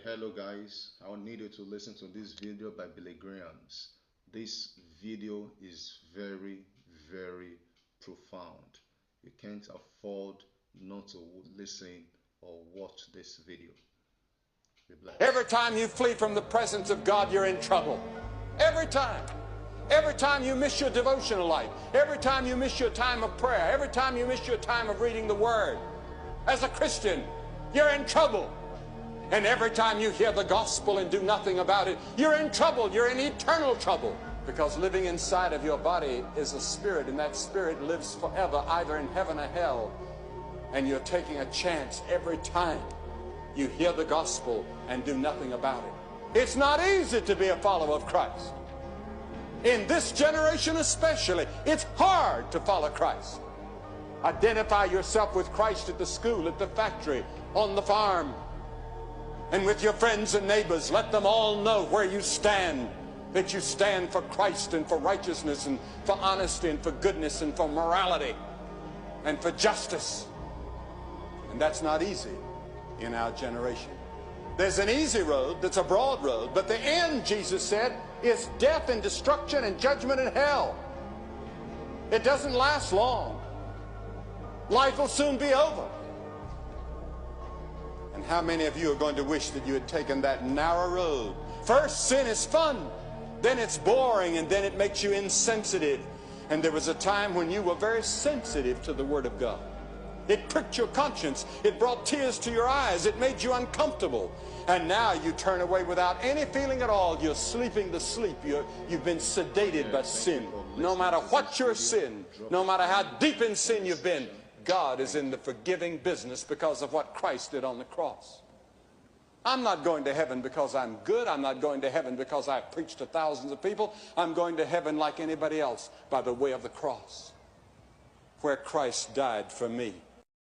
Hello guys, I need you to listen to this video by Billy Grahams. This video is very, very profound. You can't afford not to listen or watch this video. Be blessed. Every time you flee from the presence of God, you're in trouble. Every time. Every time you miss your devotional life, every time you miss your time of prayer, every time you miss your time of reading the Word, as a Christian, you're in trouble. And every time you hear the gospel and do nothing about it, you're in trouble. You're in eternal trouble. Because living inside of your body is a spirit, and that spirit lives forever, either in heaven or hell. And you're taking a chance every time you hear the gospel and do nothing about it. It's not easy to be a follower of Christ. In this generation especially, it's hard to follow Christ. Identify yourself with Christ at the school, at the factory, on the farm, and with your friends and neighbors. Let them all know where you stand, that you stand for Christ and for righteousness and for honesty and for goodness and for morality and for justice. And that's not easy in our generation. There's an easy road that's a broad road, but the end, Jesus said, is death and destruction and judgment and hell. It doesn't last long. Life will soon be over. And how many of you are going to wish that you had taken that narrow road? First, sin is fun. Then it's boring, and then it makes you insensitive. And there was a time when you were very sensitive to the Word of God. It pricked your conscience. It brought tears to your eyes. It made you uncomfortable. And now you turn away without any feeling at all. You're sleeping the sleep. You've been sedated by sin. No matter what your sin, no matter how deep in sin you've been, God is in the forgiving business because of what Christ did on the cross. I'm not going to heaven because I'm good. I'm not going to heaven because I've preached to thousands of people. I'm going to heaven like anybody else by the way of the cross, where Christ died for me.